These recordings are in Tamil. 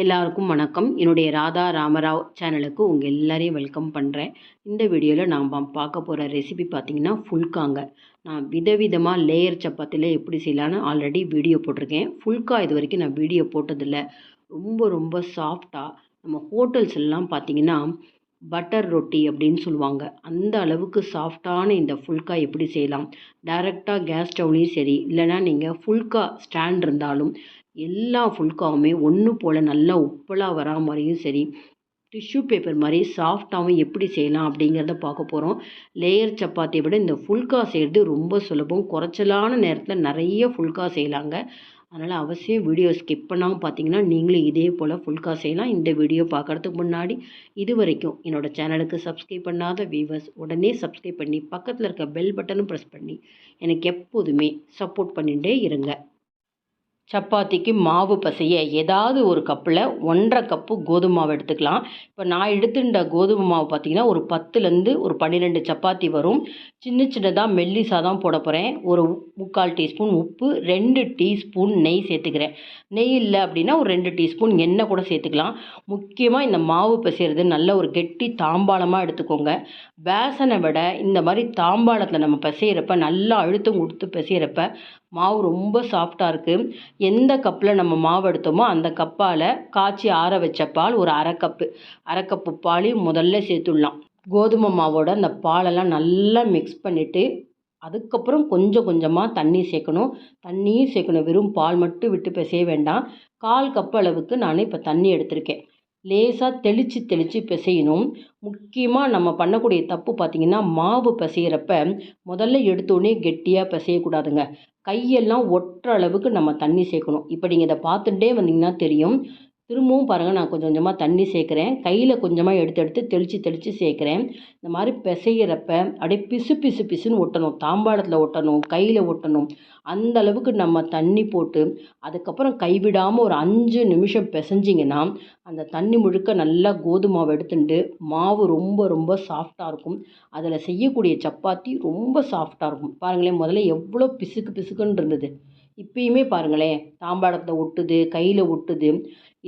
எல்லாருக்கும் வணக்கம். என்னுடைய ராதா ராமராவ் சேனலுக்கு உங்கள் எல்லாரையும் வெல்கம் பண்ணுறேன். இந்த வீடியோவில் நாம் பார்க்க போகிற ரெசிபி பார்த்திங்கன்னா ஃபுல்காங்க. நான் விதவிதமாக லேயர் சப்பாத்தியில் எப்படி செய்யலான்னு ஆல்ரெடி வீடியோ போட்டிருக்கேன். ஃபுல்கா இது வரைக்கும் நான் வீடியோ போட்டதில்லை. ரொம்ப ரொம்ப சாஃப்டாக நம்ம ஹோட்டல்ஸ்லாம் பார்த்திங்கன்னா பட்டர் ரொட்டி அப்படின்னு சொல்லுவாங்க. அந்த அளவுக்கு சாஃப்டான இந்த ஃபுல்கா எப்படி செய்யலாம், டைரெக்டாக கேஸ் ஸ்டவ்லேயும் சரி, இல்லைனா நீங்கள் ஃபுல்கா ஸ்டாண்ட் இருந்தாலும் எல்லா ஃபுல்காவுமே ஒன்று போல் நல்லா உப்பலாக வரா மாதிரியும் சரி, டிஷ்யூ பேப்பர் மாதிரி சாஃப்டாகவும் எப்படி செய்யலாம் அப்படிங்கிறத பார்க்க போகிறோம். லேயர் சப்பாத்தியை விட இந்த ஃபுல்கா செய்கிறது ரொம்ப சுலபம். குறைச்சலான நேரத்தில் நிறைய ஃபுல்கா செய்யலாங்க. அதனால் அவசியம் வீடியோ ஸ்கிப் பண்ணாமல் பார்த்தீங்கன்னா நீங்களும் இதே போல் ஃபுல்கா செய்யலாம். இந்த வீடியோ பார்க்குறதுக்கு முன்னாடி இது வரைக்கும் என்னோடய சேனலுக்கு சப்ஸ்கிரைப் பண்ணாத வியூவர்ஸ் உடனே சப்ஸ்கிரைப் பண்ணி பக்கத்தில் இருக்க பெல் பட்டனும் ப்ரெஸ் பண்ணி எனக்கு எப்போதுமே சப்போர்ட் பண்ணிகிட்டே இருங்க. சப்பாத்திக்கு மாவு பசைய ஏதாவது ஒரு கப்பில் 1.5 கப்பு கோதுமை மாவு எடுத்துக்கலாம். இப்போ நான் எடுத்துட்ட கோதுமை மாவு பார்த்திங்கன்னா ஒரு 10லேருந்து ஒரு 12 சப்பாத்தி வரும். சின்ன சின்னதாக மெல்லிசாக தான் போட போகிறேன். ஒரு 3/4 டீஸ்பூன் உப்பு, 2 டீஸ்பூன் நெய் சேர்த்துக்கிறேன். நெய் இல்லை அப்படின்னா ஒரு 2 டீஸ்பூன் எண்ணெய் கூட சேர்த்துக்கலாம். முக்கியமாக இந்த மாவு பிசைறது நல்ல ஒரு கெட்டி தாம்பாளமாக எடுத்துக்கோங்க. பேசனை விட இந்த மாதிரி தாம்பாளத்தில் நம்ம பிசைகிறப்ப நல்லா அழுத்தம் கொடுத்து பிசைகிறப்ப மாவு ரொம்ப சாஃப்டாக இருக்குது. எந்த கப்பில் நம்ம மாவு எடுத்தோமோ அந்த கப்பால் காய்ச்சி ஆற வச்ச பால் ஒரு அரை கப்பு பாலையும் முதல்ல சேர்த்துடலாம். கோதுமை மாவோட அந்த பாலெல்லாம் நல்லா மிக்ஸ் பண்ணிவிட்டு அதுக்கப்புறம் கொஞ்சம் கொஞ்சமாக தண்ணியும் சேர்க்கணும். வெறும் பால் மட்டும் விட்டு பிசைய வேண்டாம். 1/4 கப் அளவுக்கு நான் இப்போ தண்ணி எடுத்திருக்கேன். லேசாக தெளித்து பிசையணும். முக்கியமாக நம்ம பண்ணக்கூடிய தப்பு பார்த்திங்கன்னா, மாவு பிசைகிறப்ப முதல்ல எடுத்தோடனே கெட்டியாக பிசையக்கூடாதுங்க. கையெல்லாம் ஒட்டுற அளவுக்கு நம்ம தண்ணி சேர்க்கணும். இப்போ நீங்கள் இதை பார்த்துட்டே வந்தீங்கன்னா தெரியும். திரும்பவும் பாருங்கள், நான் கொஞ்சம் கொஞ்சமாக தண்ணி சேர்க்குறேன். கையில் கொஞ்சமாக எடுத்து தெளித்து சேர்க்குறேன். இந்த மாதிரி பிசைகிறப்ப அப்படியே பிசுன்னு ஒட்டணும். தாம்பாளத்தில் ஒட்டணும், கையில் ஒட்டணும். அந்த அளவுக்கு நம்ம தண்ணி போட்டு அதுக்கப்புறம் கைவிடாமல் ஒரு 5 நிமிஷம் பிசைஞ்சிங்கன்னா அந்த தண்ணி முழுக்க நல்லா கோதுமை மாவு எடுத்துட்டு மாவு ரொம்ப ரொம்ப சாஃப்டாக இருக்கும். அதில் செய்யக்கூடிய சப்பாத்தி ரொம்ப சாஃப்டாக இருக்கும். பாருங்களேன், முதல்ல எவ்வளோ பிசுக்குன்னு இருந்தது. இப்பயுமே பாருங்களேன், தாம்பாளத்தில் ஒட்டுது, கையில் ஒட்டுது.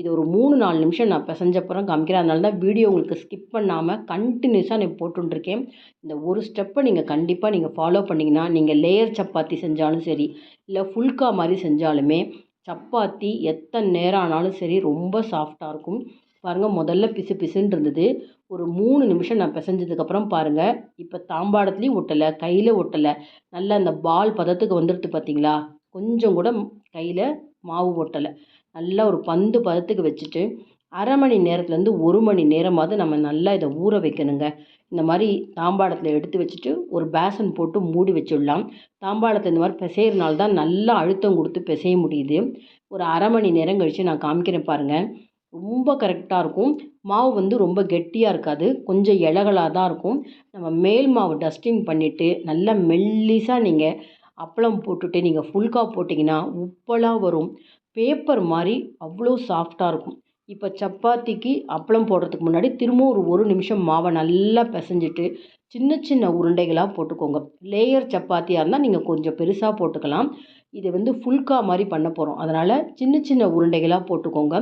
இது ஒரு 3-4 நிமிஷம் நான் பிசைஞ்சப்புறம் காமிக்கிறேன். அதனால தான் வீடியோ உங்களுக்கு ஸ்கிப் பண்ணாமல் கண்டினியூஸாக நான் போட்டுருக்கேன். இந்த ஒரு ஸ்டெப்பை நீங்கள் கண்டிப்பாக ஃபாலோ பண்ணிங்கன்னா நீங்கள் லேயர் சப்பாத்தி செஞ்சாலும் சரி, இல்லை ஃபுல்கா மாதிரி செஞ்சாலுமே சப்பாத்தி எத்தனை நேரம் ஆனாலும் சரி ரொம்ப சாஃப்டாக இருக்கும். பாருங்கள், முதல்ல பிசுன்னு இருந்தது. ஒரு 3 நிமிஷம் நான் பிசைஞ்சதுக்கப்புறம் பாருங்கள், இப்போ தாம்பாளத்துலேயும் ஒட்டலை, கையில் ஒட்டலை, நல்லா அந்த பால் பதத்துக்கு வந்துடுது பார்த்தீங்களா. கொஞ்சம் கூட கையில் மாவு ஒட்டலை. நல்லா ஒரு பந்து பதத்துக்கு வச்சுட்டு அரை மணி நேரத்துலேருந்து 1 மணி நேரமாவது நம்ம நல்லா இதை ஊற வைக்கணுங்க. இந்த மாதிரி தாம்பாளத்தில் எடுத்து வச்சுட்டு ஒரு பேசன் போட்டு மூடி வச்சிடலாம். தாம்பாளத்தை இந்த மாதிரி பிசைகிறனால தான் நல்லா அழுத்தம் கொடுத்து பிசைய முடியுது. ஒரு அரை மணி நேரம் கழித்து நான் காமிக்கிறேன் பாருங்கள். ரொம்ப கரெக்டாக இருக்கும். மாவு ரொம்ப கெட்டியாக இருக்காது, கொஞ்சம் இலகலாக தான் இருக்கும். நம்ம மேல் மாவு டஸ்டிங் பண்ணிவிட்டு நல்லா மெல்லிசாக நீங்கள் அப்பளம் போட்டுட்டு நீங்கள் ஃபுல்கா போட்டிங்கன்னா உப்பலாக வரும். பேப்பர் மாதிரி அவ்வளோ சாஃப்டாக இருக்கும். இப்போ சப்பாத்திக்கு அப்பளம் போடுறதுக்கு முன்னாடி திரும்பவும் ஒரு நிமிஷம் மாவை நல்லா பிசைஞ்சிட்டு சின்ன உருண்டைகளாக போட்டுக்கோங்க. லேயர் சப்பாத்தியாக இருந்தால் நீங்கள் கொஞ்சம் பெருசாக போட்டுக்கலாம். இது ஃபுல்கா மாதிரி பண்ண போகிறோம். அதனால் சின்ன உருண்டைகளாக போட்டுக்கோங்க.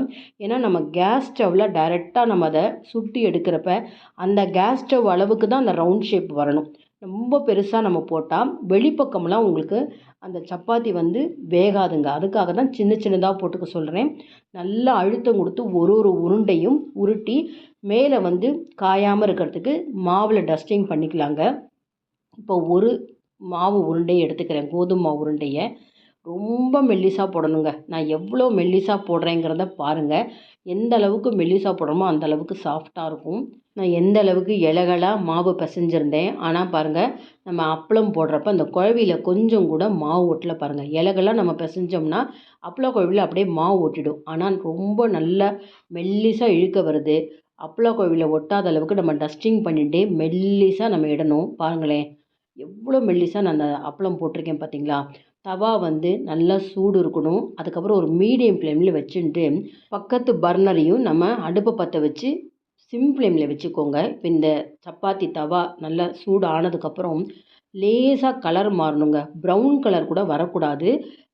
ஏன்னா நம்ம கேஸ் ஸ்டவ்வில் டைரெக்டாக நம்ம அதை சுட்டி எடுக்கிறப்ப அந்த கேஸ் ஸ்டவ் அளவுக்கு தான் அந்த ரவுண்ட் ஷேப் வரணும். ரொம்ப பெருசாக நம்ம போட்டால் வெளிப்பக்கம்லாம் உங்களுக்கு அந்த சப்பாத்தி வேகாதுங்க. அதுக்காக தான் சின்னதாக போட்டுக்க சொல்கிறேன். நல்லா அழுத்தம் கொடுத்து ஒரு உருண்டையும் உருட்டி மேலே காயாமல் இருக்கிறதுக்கு மாவில் டஸ்டிங் பண்ணிக்கலாங்க. இப்போ ஒரு மாவு உருண்டையை எடுத்துக்கிறேன், கோதுமை மாவு உருண்டையை. ரொம்ப மெல்லிசாக போடணுங்க. நான் எவ்வளோ மெல்லிசாக போடுறேங்கிறத பாருங்கள். எந்த அளவுக்கு மெல்லிசாக போடுறோமோ அந்த அளவுக்கு சாஃப்டாக இருக்கும். நான் எந்த அளவுக்கு இலகலாக மாவு பிசைஞ்சிருந்தேன். ஆனால் பாருங்கள், நம்ம அப்பளம் போடுறப்ப அந்த குழவியில் கொஞ்சம் கூட மாவு ஒட்டலை பாருங்கள். இலகலாக நம்ம பிசைஞ்சோம்னா அப்பள குழவியில் அப்படியே மாவு ஒட்டிடும். ஆனால் ரொம்ப நல்லா மெல்லிசாக இழுக்க வருது. அப்பள குழவியில் ஒட்டாத அளவுக்கு நம்ம டஸ்டிங் பண்ணிகிட்டே மெல்லிசாக நம்ம இடணும். பாருங்களேன், எவ்வளோ மெல்லிசாக நான் அந்த அப்பளம் போட்டிருக்கேன் பார்த்தீங்களா. தவா நல்லா சூடு இருக்கணும். அதுக்கப்புறம் ஒரு மீடியம் ஃப்ளேமில் வச்சுட்டு பக்கத்து பர்னரையும் நம்ம அடுப்பை பற்ற வச்சு சிம் ஃப்ளேமில் வச்சுக்கோங்க. இப்போ இந்த சப்பாத்தி தவா நல்லா சூடு ஆனதுக்கப்புறம் லேசாக கலர் மாறணுங்க. ப்ரௌன் கலர் கூட வரக்கூடாது.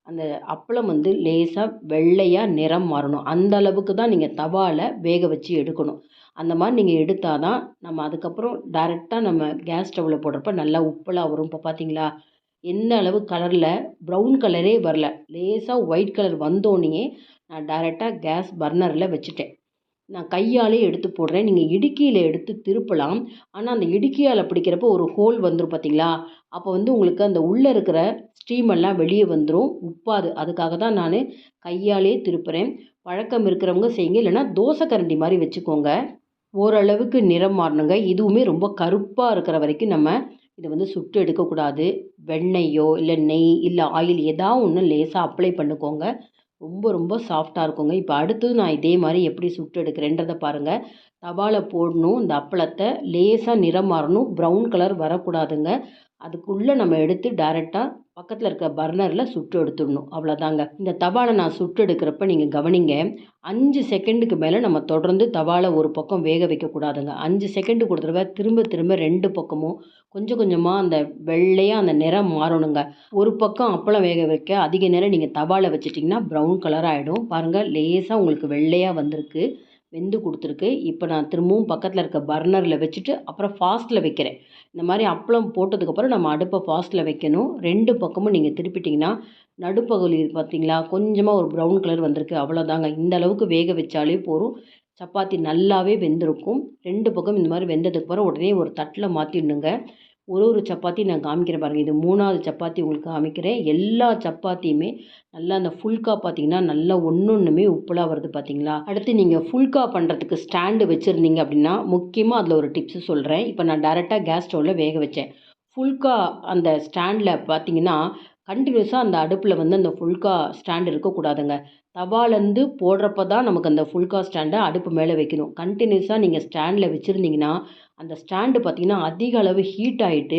அந்த அப்பளம் வந்து லேசாக வெள்ளையாக நிறம் மாறணும். அந்த அளவுக்கு தான் நீங்கள் தவாவில் வேக வச்சு எடுக்கணும். அந்த மாதிரி நீங்கள் எடுத்தால் தான் நம்ம அதுக்கப்புறம் டைரெக்டாக நம்ம கேஸ் ஸ்டவ்வில் போடுறப்ப நல்லா உப்பலாக வரும். இப்போ பார்த்தீங்களா எந்த அளவு கலரில் ப்ரௌன் கலரே வரல, லேசாக ஒயிட் கலர் வந்தோடனேயே நான் டைரெக்டாக கேஸ் பர்னரில் வச்சுட்டேன். நான் கையாலே எடுத்து போடுறேன். நீங்கள் இடுக்கியில் எடுத்து திருப்பலாம். ஆனால் அந்த இடுக்கியால் பிடிக்கிறப்போ ஒரு ஹோல் வந்துடும் பார்த்தீங்களா, அப்போ வந்து உங்களுக்கு அந்த உள்ளே இருக்கிற ஸ்டீம் எல்லாம் வெளியே வந்துடும், உப்பாது. அதுக்காக தான் நான் கையாலே திருப்புறேன். பழக்கம் இருக்கிறவங்க செய்யுங்க, இல்லைன்னா தோசை கரண்டி மாதிரி வச்சுக்கோங்க. ஓரளவுக்கு நிறம் மாறணுங்க. இதுவுமே ரொம்ப கருப்பாக இருக்கிற வரைக்கும் நம்ம இதை வந்து சுட்டு எடுக்கக்கூடாது. வெண்ணெய்யோ இல்லை நெய் இல்லை ஆயில் ஏதாவது ஒன்று லேசாக அப்ளை பண்ணிக்கோங்க. ரொம்ப ரொம்ப சாஃப்டாக இருக்குங்க. இப்போ அடுத்தது நான் இதே மாதிரி எப்படி சுட்டு எடுக்கிறேன்றதை பாருங்கள். தவாவில் போடணும், இந்த அப்பளத்தை லேசாக நிறம் மாறணும், ப்ரௌன் கலர் வரக்கூடாதுங்க. அதுக்குள்ளே நம்ம எடுத்து டைரெக்டாக பக்கத்தில் இருக்க பர்னரில் சுட்டு எடுத்துடணும், அவ்வளோதாங்க. இந்த தவாவில் நான் சுட்டு எடுக்கிறப்ப நீங்கள் கவனிங்க, 5 செகண்டுக்கு மேலே நம்ம தொடர்ந்து தவாவில் ஒரு பக்கம் வேக வைக்கக்கூடாதுங்க. 5 செகண்டுக்கு ஒரு தடவை திரும்ப திரும்ப 2 பக்கமும் கொஞ்சம் கொஞ்சமாக அந்த வெள்ளையாக அந்த நிறம் மாறணுங்க. ஒரு பக்கம் அப்பளம் வேக வைக்க அதிக நேரம் நீங்கள் தவாவில் வச்சிட்டிங்கன்னா ப்ரௌன் கலர் ஆகிடும். பாருங்கள், லேசாக உங்களுக்கு வெள்ளையாக வந்திருக்கு, வெந்து கொடுத்துருக்கு. இப்போ நான் திரும்பவும் பக்கத்தில் இருக்க பர்னரில் வச்சுட்டு அப்புறம் ஃபாஸ்ட்டில் வைக்கிறேன். இந்த மாதிரி அப்பளம் போட்டதுக்கப்புறம் நம்ம அடுப்பை ஃபாஸ்ட்டில் வைக்கணும். 2 பக்கமும் நீங்கள் திருப்பிட்டிங்கன்னா நடுப்பகுதி பார்த்தீங்களா கொஞ்சமாக ஒரு ப்ரௌன் கலர் வந்திருக்கு, அவ்வளோதாங்க. இந்த அளவுக்கு வேக வச்சாலே போதும். சப்பாத்தி நல்லாவே வெந்திருக்கும். 2 பக்கம் இந்த மாதிரி வெந்ததுக்கப்புறம் உடனே ஒரு தட்டில் மாற்றிடணுங்க. ஒரு சப்பாத்தி நான் காமிக்கிறேன் பாருங்கள். இது 3வது சப்பாத்தி உங்களுக்கு காமிக்கிறேன். எல்லா சப்பாத்தியுமே நல்லா அந்த ஃபுல்கா பார்த்தீங்கன்னா நல்லா ஒன்றுமே உப்பலாக வருது பார்த்தீங்களா. அடுத்து நீங்கள் ஃபுல்கா பண்ணுறதுக்கு ஸ்டாண்டு வச்சுருந்தீங்க அப்படின்னா முக்கியமாக அதில் ஒரு டிப்ஸு சொல்கிறேன். இப்போ நான் டைரெக்டாக கேஸ் ஸ்டவ்வில் வேக வச்சேன். ஃபுல்கா அந்த ஸ்டாண்டில் பார்த்தீங்கன்னா கண்டினியூஸாக அந்த அடுப்பில் வந்து அந்த ஃபுல்கா ஸ்டாண்ட் இருக்கக்கூடாதுங்க. தவாலேருந்து போடுறப்ப தான் நமக்கு அந்த ஃபுல்கா ஸ்டாண்டை அடுப்பு மேலே வைக்கணும். கண்டினியூஸாக நீங்கள் ஸ்டாண்டில் வச்சுருந்தீங்கன்னா அந்த ஸ்டாண்டு பார்த்திங்கன்னா அதிக அளவு ஹீட் ஆகிட்டு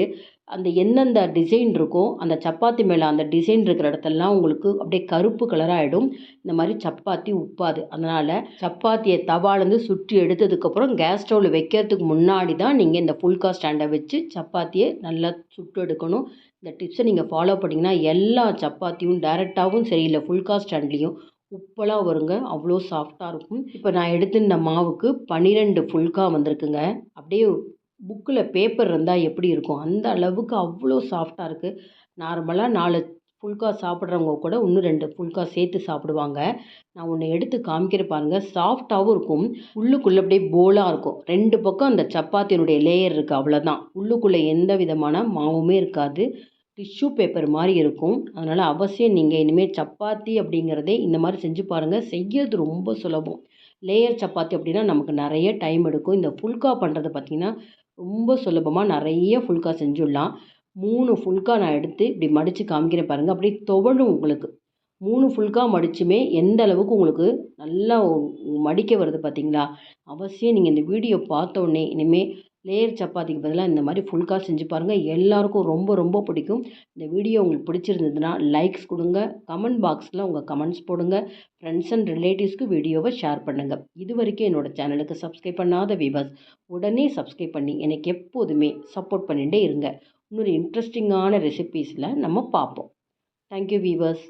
அந்த எந்தெந்த டிசைன் இருக்கோ அந்த சப்பாத்தி மேலே அந்த டிசைன் இருக்கிற இடத்துலலாம் உங்களுக்கு அப்படியே கருப்பு கலராகிடும். இந்த மாதிரி சப்பாத்தி உப்பாது. அதனால் சப்பாத்தியை தவாலேருந்து சுற்றி எடுத்ததுக்கப்புறம் கேஸ் ஸ்டவ்வில் வைக்கிறதுக்கு முன்னாடி தான் நீங்கள் இந்த ஃபுல்கா ஸ்டாண்டை வச்சு சப்பாத்தியை நல்லா சுட்டு எடுக்கணும். இந்த டிப்ஸை நீங்கள் ஃபாலோ பண்ணிங்கன்னா எல்லா சப்பாத்தியும் டைரெக்டாகவும் சரி இல்லை ஃபுல்கா ஸ்டாண்ட்லேயும் உப்பலாக வருங்க, அவ்வளோ சாஃப்டாக இருக்கும். இப்போ நான் எடுத்திருந்த மாவுக்கு 12 ஃபுல்கா வந்திருக்குங்க. அப்படியே புக்கில் பேப்பர் இருந்தால் எப்படி இருக்கும் அந்த அளவுக்கு அவ்வளோ சாஃப்டாக இருக்குது. நார்மலாக 4 ஃபுல்கா சாப்பிட்றவங்க கூட இன்னும் 2 ஃபுல்கா சேர்த்து சாப்பிடுவாங்க. நான் ஒன்று எடுத்து காமிக்கிற பாருங்கள், சாஃப்டாகவும் இருக்கும், உள்ளுக்குள்ளே அப்படியே போலாக இருக்கும். 2 பக்கம் அந்த சப்பாத்தியினுடைய லேயர் இருக்குது, அவ்வளோதான். உள்ளுக்குள்ளே எந்த விதமான மாவுமே இருக்காது, டிஷ்யூ பேப்பர் மாதிரி இருக்கும். அதனால் அவசியம் நீங்கள் இனிமேல் சப்பாத்தி அப்படிங்கிறதே இந்த மாதிரி செஞ்சு பாருங்கள். செய்யறது ரொம்ப சுலபம். லேயர் சப்பாத்தி அப்படின்னா நமக்கு நிறைய டைம் எடுக்கும். இந்த ஃபுல்கா பண்ணுறது பார்த்திங்கன்னா ரொம்ப சுலபமாக நிறைய ஃபுல்கா செஞ்சுடலாம். 3 ஃபுல்கா நான் எடுத்து இப்படி மடித்து காமிக்கிறேன் பாருங்கள். அப்படியே துவழும் உங்களுக்கு. 3 ஃபுல்கா மடிச்சுமே எந்த அளவுக்கு உங்களுக்கு நல்லா மடிக்க வருது பார்த்தீங்களா. அவசியம் நீங்கள் இந்த வீடியோ பார்த்த உடனே இனிமேல் லேயர் சப்பாத்திக்கு பதிலாக இந்த மாதிரி ஃபுல்கா செஞ்சு பாருங்கள். எல்லாருக்கும் ரொம்ப ரொம்ப பிடிக்கும். இந்த வீடியோ உங்களுக்கு பிடிச்சிருந்ததுன்னா லைக்ஸ் கொடுங்க, கமெண்ட் பாக்ஸில் உங்கள் கமெண்ட்ஸ் போடுங்க, ஃப்ரெண்ட்ஸ் அண்ட் ரிலேட்டிவ்ஸ்க்கு வீடியோவை ஷேர் பண்ணுங்கள். இது வரைக்கும் என்னோடய சேனலுக்கு சப்ஸ்கிரைப் பண்ணாத வியூவர்ஸ் உடனே சப்ஸ்கிரைப் பண்ணி எனக்கு எப்போதுமே சப்போர்ட் பண்ணிகிட்டே இருங்க. இன்னொரு இன்ட்ரெஸ்டிங்கான ரெசிபீஸில் நம்ம பார்ப்போம். Thank you viewers.